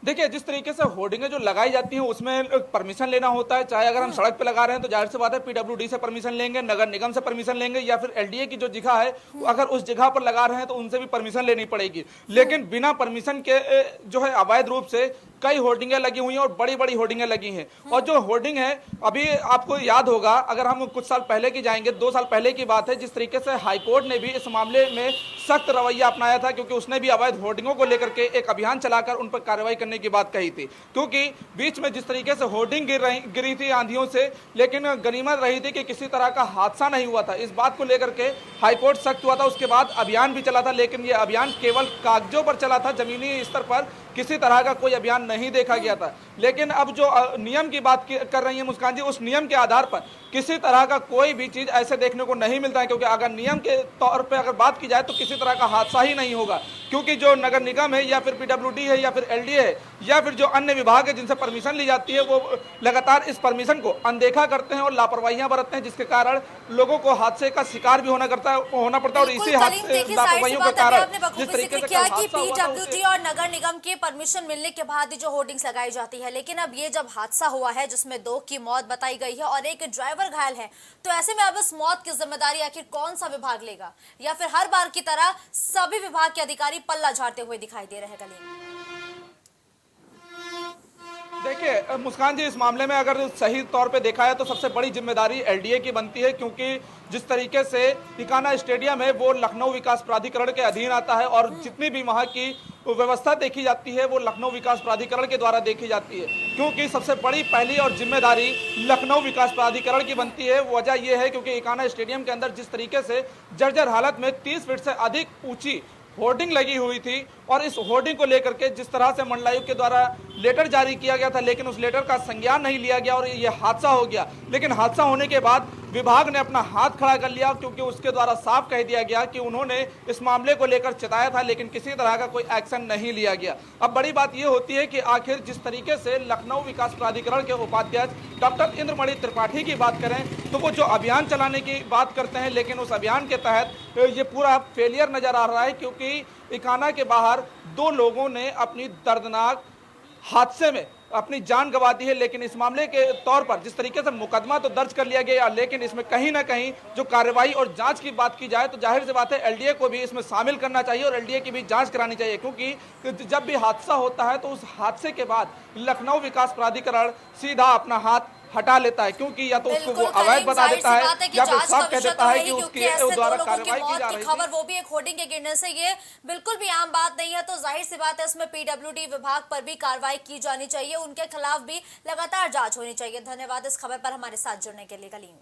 देखिए, जिस तरीके से होर्डिंगें जो लगाई जाती हैं उसमें परमिशन लेना होता है। चाहे अगर हम सड़क पे लगा रहे हैं तो जाहिर सी बात है पीडब्ल्यूडी से परमिशन लेंगे, नगर निगम से परमिशन लेंगे, या फिर एलडीए की जो जगह है अगर उस जगह पर लगा रहे हैं तो उनसे भी परमिशन लेनी पड़ेगी। लेकिन बिना परमिशन के जो है अवैध रूप से कई होर्डिंगें लगी हुई हैं और बड़ी बड़ी होर्डिंगें लगी हैं। और जो होर्डिंग है, अभी आपको याद होगा, अगर हम कुछ साल पहले की जाएंगे, 2 साल पहले की बात है, जिस तरीके से हाईकोर्ट ने भी इस मामले में सख्त रवैया अपनाया था, क्योंकि उसने भी अवैध होर्डिंगों को लेकर के एक अभियान चलाकर उन पर कार्रवाई करने की बात कही थी। क्योंकि बीच में जिस तरीके से होर्डिंग गिरी थी आंधियों से, लेकिन गनीमत रही थी कि किसी तरह का हादसा नहीं हुआ था। इस बात को लेकर के हाईकोर्ट सख्त हुआ था। उसके बाद अभियान भी चला था, लेकिन यह अभियान केवल कागजों पर चला था, जमीनी स्तर पर किसी तरह का कोई अभियान नहीं देखा गया था। लेकिन अब जो नियम की बात कर रही है मुस्कान जी, उस नियम के आधार पर किसी तरह का कोई भी चीज ऐसे देखने को नहीं मिलता है, क्योंकि अगर नियम के तौर पे अगर बात की जाए तो किसी तरह का हादसा ही नहीं होगा। क्योंकि जो नगर निगम है या फिर पीडब्ल्यूडी है या फिर एलडीए है या फिर जो अन्य विभाग है जिनसे परमिशन ली जाती है, वो लगातार इस परमिशन को अनदेखा करते हैं और लापरवाहियां बरतते हैं, जिसके कारण लोगों को हादसे का शिकार भी होना पड़ता है। और इसी लापरवाहियों के कारण जिस तरीके से पीडब्ल्यूडी और नगर निगम की परमिशन मिलने के बाद जो होर्डिंग्स लगाई जाती है, लेकिन अब ये जब हादसा हुआ है जिसमें 2 की मौत बताई गई है और एक ड्राइवर घायल है, तो ऐसे में अब इस मौत की जिम्मेदारी आखिर कौन सा विभाग लेगा, या फिर हर बार की तरह सभी विभाग के अधिकारी पल्ला झाड़ते हुए दिखाई दे रहे हैं? गली देखिए मुस्कान जी, इस मामले में अगर सही तौर पे देखा है तो सबसे बड़ी जिम्मेदारी एलडीए की बनती है, क्योंकि जिस तरीके से टिकाना स्टेडियम है वो लखनऊ विकास प्राधिकरण के अधीन आता है और जितनी भी वहाँ की व्यवस्था देखी जाती है वो लखनऊ विकास प्राधिकरण के द्वारा देखी जाती है, क्योंकि सबसे बड़ी पहली और जिम्मेदारी लखनऊ विकास प्राधिकरण की बनती है। वजह यह है क्योंकि टिकाना स्टेडियम के अंदर जिस तरीके से जर्जर हालत में 30 फीट से अधिक ऊंची होर्डिंग लगी हुई थी और इस होर्डिंग को लेकर के जिस तरह से मंडलायुक्त के द्वारा लेटर जारी किया गया था, लेकिन उस लेटर का संज्ञान नहीं लिया गया और ये हादसा हो गया। लेकिन हादसा होने के बाद विभाग ने अपना हाथ खड़ा कर लिया, क्योंकि उसके द्वारा साफ कह दिया गया कि उन्होंने इस मामले को लेकर चेताया था, लेकिन किसी तरह का कोई एक्शन नहीं लिया गया। अब बड़ी बात यह होती है कि आखिर जिस तरीके से लखनऊ विकास प्राधिकरण के उपाध्यक्ष डॉक्टर इंद्रमणि त्रिपाठी की बात करें तो वो जो अभियान चलाने की बात करते हैं, लेकिन उस अभियान के तहत ये पूरा फेलियर नजर आ रहा है, क्योंकि इकाना के बाहर 2 लोगों ने अपनी दर्दनाक हादसे में अपनी जान गंवा दी है। लेकिन इस मामले के तौर पर जिस तरीके से मुकदमा तो दर्ज कर लिया गया, लेकिन इसमें कहीं ना कहीं जो कार्रवाई और जांच की बात की जाए तो जाहिर सी बात है एलडीए को भी इसमें शामिल करना चाहिए और एलडीए की भी जांच करानी चाहिए, क्योंकि जब भी हादसा होता है तो उस हादसे के बाद लखनऊ विकास प्राधिकरण सीधा अपना हाथ हटा लेता है, क्योंकि या तो उसको वो अवैध बता देता है या फिर साफ कह देता है कि उसके द्वारा कार्रवाई की जा रही है। खबर वो भी एक होर्डिंग के गिरने से, ये बिल्कुल भी आम बात नहीं है, तो जाहिर सी बात है इसमें पीडब्ल्यूडी विभाग पर भी कार्रवाई की जानी चाहिए, उनके खिलाफ भी लगातार जांच होनी चाहिए। धन्यवाद इस खबर पर हमारे साथ जुड़ने के लिए। कलीम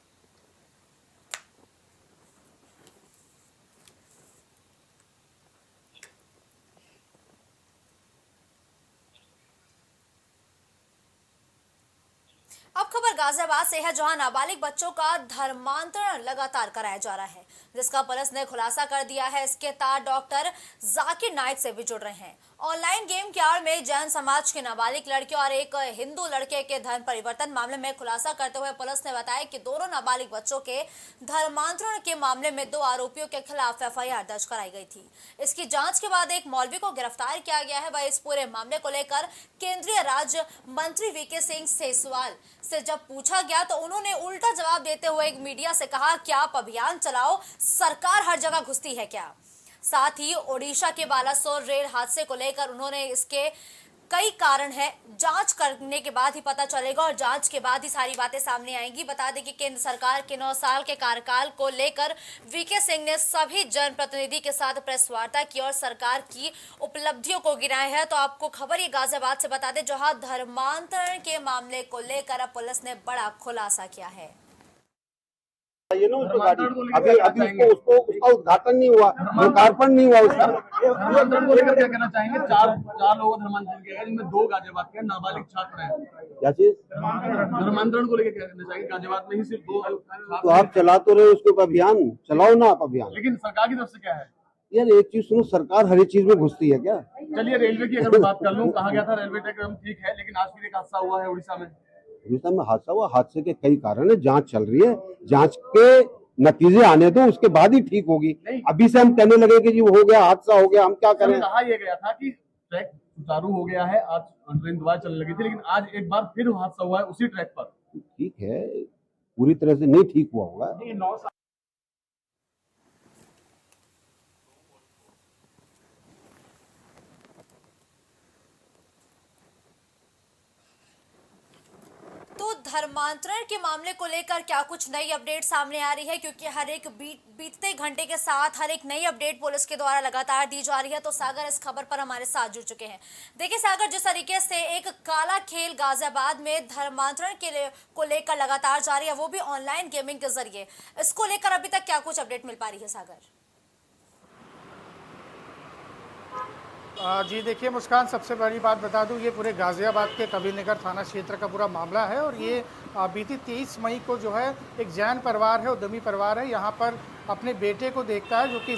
अब खबर गाजियाबाद से है, जहां नाबालिग बच्चों का धर्मांतरण लगातार कराया जा रहा है, जिसका पुलिस ने खुलासा कर दिया है। इसके तार डॉक्टर जाकिर नाइक से भी जुड़ रहे हैं। ऑनलाइन गेम की आड़ में जैन समाज के नाबालिग लड़के और एक हिंदू लड़के के धर्म परिवर्तन मामले में खुलासा करते हुए पुलिस ने बताया कि दोनों नाबालिग बच्चों के धर्मांतरण के मामले में 2 आरोपियों के खिलाफ एफआईआर दर्ज कराई गई थी। इसकी जांच के बाद एक मौलवी को गिरफ्तार किया गया है। वह इस पूरे मामले को लेकर केंद्रीय राज्य मंत्री वीके सिंह सेसवाल से जब पूछा गया तो उन्होंने उल्टा जवाब देते हुए एक मीडिया से कहा कि आप अभियान चलाओ, सरकार हर जगह घुसती है क्या। साथ ही ओडिशा के बालासोर रेल हादसे को लेकर उन्होंने इसके कई कारण है, जांच करने के बाद ही पता चलेगा और जांच के बाद ही सारी बातें सामने आएंगी। बता दें कि केंद्र सरकार के 9 साल के कार्यकाल को लेकर वीके सिंह ने सभी जनप्रतिनिधि के साथ प्रेस वार्ता की और सरकार की उपलब्धियों को गिनाया है। तो आपको खबर ये गाजियाबाद से बता दें, जहां धर्मांतरण के मामले को लेकर अब पुलिस ने बड़ा खुलासा किया है। ये ना उसको गाड़ी अभी उसको उसका उद्घाटन नहीं हुआ, लोकार्पण नहीं हुआ उसका। धर्मांतरण को लेकर क्या कहना चाहेंगे? चार लोगों का धर्मांतरण किया गया, जिनमें 2 गाजियाबाद के नाबालिग छात्र हैं। क्या चीज? धर्मांतरण को लेकर क्या कहना चाहेंगे? गाजियाबाद में ही सिर्फ 2 छात्र। तो आप चला तो रहे उसके अभियान, चलाओ ना आप अभियान। लेकिन सरकार की तरफ से क्या है? यार एक चीज सुनो, सरकार हर एक चीज में घुसती है क्या? चलिए रेलवे की अगर मैं बात कर लूँ, कहा गया था रेलवे ट्रैक ठीक है, लेकिन आज फिर एक हादसा हुआ है उड़ीसा में। उड़ीसा में हादसा हुआ, हादसे के कई कारण है, जांच चल रही है, जांच के नतीजे आने दो, उसके बाद ही ठीक होगी। अभी से हम कहने लगे कि जी हो गया, हादसा हो गया, हम क्या करें। कहा यह गया था कि ट्रैक सुचारू हो गया है, आज ट्रेन दोबारा चलने लगी थी, लेकिन आज एक बार फिर हादसा हुआ है उसी ट्रैक पर। ठीक है, पूरी तरह से नहीं ठीक हुआ होगा। तो धर्मांतरण के मामले को लेकर क्या कुछ नई अपडेट सामने आ रही है, क्योंकि हर एक बीतते घंटे के साथ हर एक नई अपडेट पुलिस के द्वारा लगातार दी जा रही है। तो सागर इस खबर पर हमारे साथ जुड़ चुके हैं। देखिए सागर, जिस तरीके से एक काला खेल गाजियाबाद में धर्मांतरण को लेकर लगातार जारी है, वो भी ऑनलाइन गेमिंग के जरिए, इसको लेकर अभी तक क्या कुछ अपडेट मिल पा रही है सागर? जी देखिए मुस्कान, सबसे बड़ी बात बता दूं, ये पूरे गाज़ियाबाद के कबीरनगर थाना क्षेत्र का पूरा मामला है और ये बीती 23 मई को जो है एक जैन परिवार है, उद्यमी परिवार है, यहाँ पर अपने बेटे को देखता है जो कि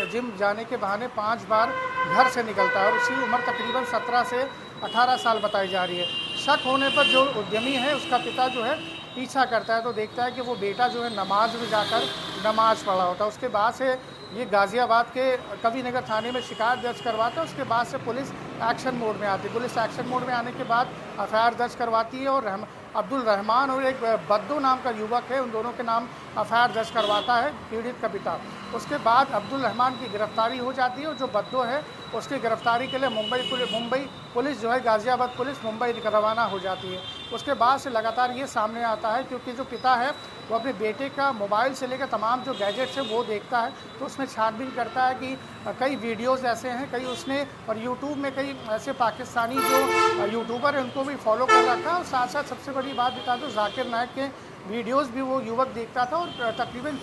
जिम जाने के बहाने 5 बार घर से निकलता है और उसकी उम्र तकरीबन 17 से 18 साल बताई जा रही है। शक होने पर जो उद्यमी है उसका पिता जो है पीछा करता है तो देखता है कि वो बेटा जो है नमाज में जाकर नमाज पढ़ा होता है। उसके बाद से ये गाज़ियाबाद के कविनगर थाने में शिकायत दर्ज करवाता है। उसके बाद से पुलिस एक्शन मोड में आती है। पुलिस एक्शन मोड में आने के बाद एफआईआर दर्ज करवाती है और अब्दुल रहमान और एक बद्दू नाम का युवक है, उन दोनों के नाम एफआईआर दर्ज करवाता है पीड़ित का पिता। उसके बाद अब्दुल रहमान की गिरफ्तारी हो जाती है और जो बद्दू है उसकी गिरफ्तारी के लिए मुंबई पुलिस जो है गाज़ियाबाद पुलिस मुंबई रवाना हो जाती है। उसके बाद से लगातार ये सामने आता है क्योंकि जो पिता है वो अपने बेटे का मोबाइल से लेकर तमाम जो गैजेट्स है वो देखता है, तो उसमें छानबीन करता है कि कई वीडियोस ऐसे हैं, कई उसने और यूट्यूब में कई ऐसे पाकिस्तानी जो यूट्यूबर हैं उनको भी फॉलो कर रखा है। और साथ साथ सबसे बड़ी बात बता दो, जाकिर नायक के वीडियोस भी वो युवक देखता था और तकरीबन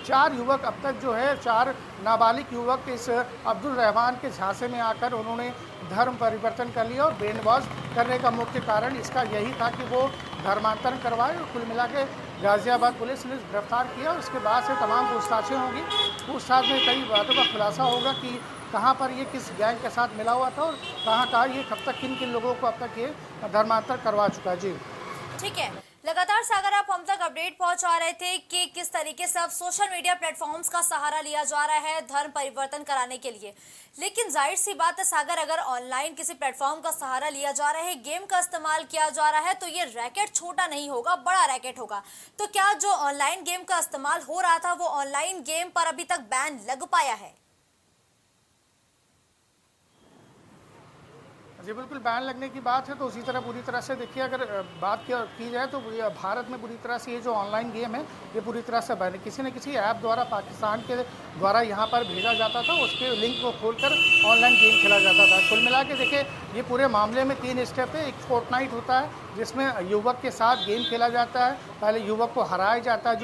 4 युवक अब तक जो है 4 नाबालिग युवक इस अब्दुल रहमान के झांसे में आकर उन्होंने धर्म परिवर्तन कर लिया और ब्रेन वॉश करने का मुख्य कारण इसका यही था कि वो धर्मांतरण करवाए। और कुल मिला के गाज़ियाबाद पुलिस ने गिरफ्तार किया। उसके बाद से तमाम पूछताछें होंगी। पूछताछ में कई बातों का खुलासा होगा कि कहाँ पर ये किस गैंग के साथ मिला हुआ था और कहाँ ये कब तक किन लोगों को अब तक ये धर्मांतर करवा चुका है। जी ठीक है, लगातार सागर आप हम तक अपडेट पहुंचा रहे थे कि किस तरीके से अब सोशल मीडिया प्लेटफॉर्म्स का सहारा लिया जा रहा है धर्म परिवर्तन कराने के लिए। लेकिन जाहिर सी बात है सागर, अगर ऑनलाइन किसी प्लेटफॉर्म का सहारा लिया जा रहा है, गेम का इस्तेमाल किया जा रहा है, तो ये रैकेट छोटा नहीं होगा, बड़ा रैकेट होगा। तो क्या जो ऑनलाइन गेम का इस्तेमाल हो रहा था वो ऑनलाइन गेम पर अभी तक बैन लग पाया है? जी बिल्कुल, बैन लगने की बात है तो उसी तरह पूरी तरह से देखिए, अगर बात की जाए तो भारत में पूरी तरह से ये जो ऑनलाइन गेम है ये पूरी तरह से बैन है। किसी न किसी ऐप द्वारा पाकिस्तान के द्वारा यहाँ पर भेजा जाता था, उसके लिंक को खोलकर ऑनलाइन गेम खेला जाता था। कुल मिला के देखिए ये पूरे मामले में 3 स्टेप है। एक फोर्टनाइट होता है जिसमें युवक के साथ गेम खेला जाता है। पहले युवक को हराया जाता है,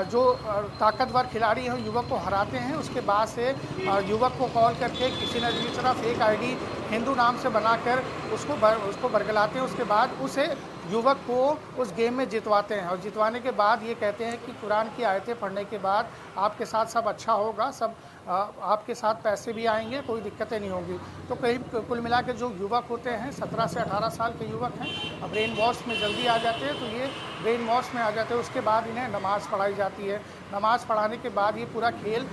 जो ताकतवर खिलाड़ी हैं युवक को हराते हैं। उसके बाद से युवक को कॉल करके किसी न दूसरा फेक आईडी हिंदू नाम से बनाकर उसको बरगलाते हैं। उसके बाद उसे युवक को उस गेम में जितवाते हैं और जितवाने के बाद ये कहते हैं कि कुरान की आयतें पढ़ने के बाद आपके साथ सब अच्छा होगा, सब आपके साथ पैसे भी आएंगे, कोई दिक्कतें नहीं होंगी। तो कहीं कुल मिला के जो युवक होते हैं 17 से 18 साल के युवक हैं, ब्रेन वॉश में जल्दी आ जाते हैं। तो ये ब्रेन वॉश में आ जाते हैं। उसके बाद इन्हें नमाज़ पढ़ाई जाती है। नमाज़ पढ़ाने के बाद ये पूरा खेल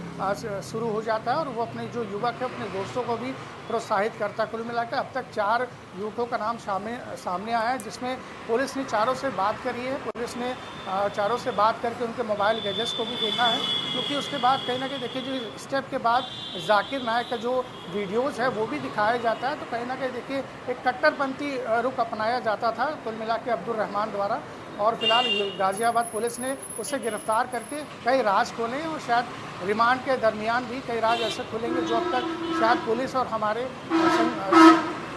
शुरू हो जाता है और वो अपने जो युवक है अपने दोस्तों को भी प्रोत्साहित करता है। कुल मिलाकर अब तक 4 युवकों का नाम सामने आया है, जिसमें पुलिस ने चारों से बात करी है। पुलिस ने चारों से बात करके उनके मोबाइल गैजेट्स को भी देखा है, क्योंकि उसके बाद कहीं ना कहीं देखिए जो स्टेप के बाद जाकिर नायक का जो वीडियोज़ है वो भी दिखाया जाता है। तो कहीं ना कहीं देखिए एक कट्टरपंथी रुख अपनाया जाता था कुल मिला के अब्दुल रहमान द्वारा। और फिलहाल गाज़ियाबाद पुलिस ने उसे गिरफ्तार करके कई राज खोले और शायद रिमांड के दरमियान भी कई राज ऐसे खुलेंगे जो अब तक शायद पुलिस और हमारे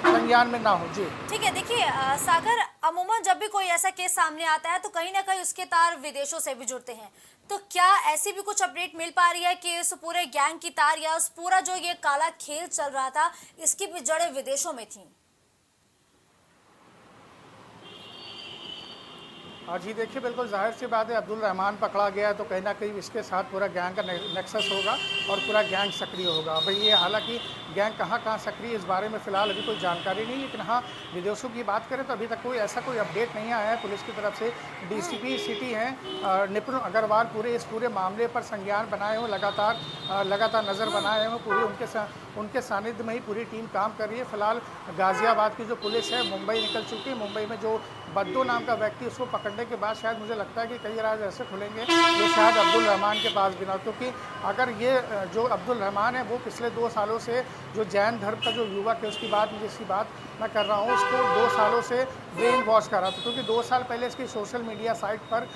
संज्ञान में ना हो। जी ठीक है, देखिए सागर, अमूमन जब भी कोई ऐसा केस सामने आता है तो कहीं ना कहीं उसके तार विदेशों से भी जुड़ते हैं। तो क्या ऐसी भी कुछ अपडेट मिल पा रही है कि इस पूरे गैंग की तार या उस पूरा जो ये काला खेल चल रहा था इसकी भी जड़ें विदेशों में थी? जी देखिए, बिल्कुल जाहिर सी बात है, अब्दुल रहमान पकड़ा गया है तो कहीं ना कहीं इसके साथ पूरा गैंग का नेक्सस होगा और पूरा गैंग सक्रिय होगा। भाई ये हालांकि गैंग कहाँ सिक्योरिटी इस बारे में फ़िलहाल अभी कोई जानकारी नहीं, लेकिन हाँ विदेशों की बात करें तो अभी तक कोई ऐसा कोई अपडेट नहीं आया है पुलिस की तरफ से। डीसीपी सिटी हैं निपुण अग्रवाल इस पूरे मामले पर संज्ञान बनाए हुए लगातार नज़र बनाए हुए पूरी उनके सानिध्य में ही पूरी टीम काम कर रही है। फिलहाल गाज़ियाबाद की जो पुलिस है मुंबई निकल चुकी है। मुंबई में जो बद्दू नाम का व्यक्ति उसको पकड़ने के बाद शायद मुझे लगता है कि कई राज ऐसे खुलेंगे जो शायद अब्दुल रहमान के पास भी ना, क्योंकि अगर ये जो अब्दुल रहमान है वो पिछले 2 सालों से जो जैन धर्म का जो युवक है उसकी बात जिसकी बात मैं कर रहा हूँ उसको 2 सालों से ब्रेन वॉश कर रहा था, क्योंकि 2 साल पहले इसकी सोशल मीडिया साइट पर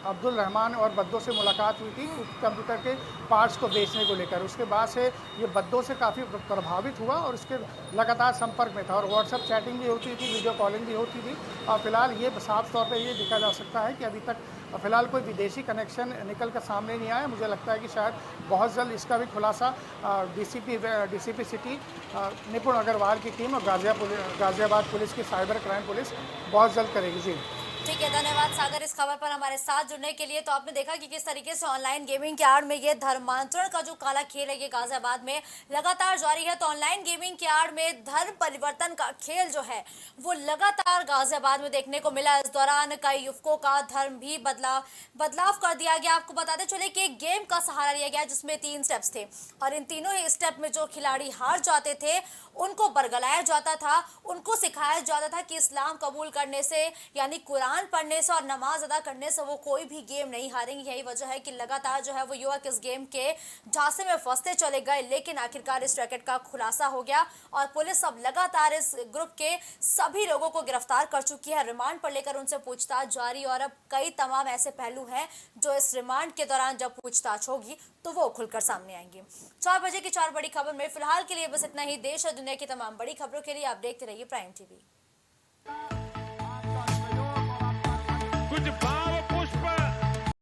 अब्दुल रहमान और बद्दों से मुलाकात हुई थी कंप्यूटर के पार्ट्स को बेचने को लेकर। उसके बाद से ये बद्दों से काफ़ी प्रभावित हुआ और इसके लगातार संपर्क में था और व्हाट्सएप चैटिंग भी होती थी, वीडियो कॉलिंग भी होती थी। और फिलहाल ये साफ तौर पे ये दिखा जा सकता है कि अभी तक फिलहाल कोई विदेशी कनेक्शन निकल कर सामने नहीं आया। मुझे लगता है कि शायद बहुत जल्द इसका भी खुलासा डीसीपी सिटी निपुण अग्रवाल की टीम और गाज़ियाबाद पुलिस की साइबर क्राइम पुलिस बहुत जल्द करेगी। जी ठीक है, धन्यवाद सागर इस खबर पर हमारे साथ जुड़ने के लिए। तो आपने देखा कि किस तरीके से ऑनलाइन गेमिंग के आड़ में ये धर्मांतरण का जो काला खेल है ये गाजियाबाद में लगातार जारी है। तो ऑनलाइन गेमिंग के आड़ में धर्म परिवर्तन का खेल जो है वो लगातार गाजियाबाद में देखने को मिला। इस दौरान कई युवकों का धर्म भी बदलाव कर दिया गया। आपको बताते चले कि एक गेम का सहारा लिया गया जिसमें 3 स्टेप्स थे और इन तीनों ही स्टेप में जो खिलाड़ी हार जाते थे उनको बरगलाया जाता था, उनको सिखाया जाता था कि इस्लाम कबूल करने से यानी कुरान पढ़ने से और नमाज अदा करने से वो कोई भी गेम नहीं हारेंगे। यही वजह है कि लगातार जो है वो युवक इस गेम के झांसे में फंसते चले गए, लेकिन आखिरकार इस रैकेट का खुलासा हो गया और पुलिस अब लगातार इस ग्रुप के सभी लोगों को गिरफ्तार कर चुकी है। रिमांड पर लेकर उनसे पूछताछ जारी और अब कई तमाम ऐसे पहलू हैं जो इस रिमांड के दौरान जब पूछताछ होगी तो वो खुलकर सामने आएंगे। 4 बजे की 4 बड़ी खबर में फिलहाल के लिए बस इतना ही। देश और दुनिया की तमाम बड़ी खबरों के लिए आप देखते रहिए प्राइम टीवी। कुछ भाव पुष्प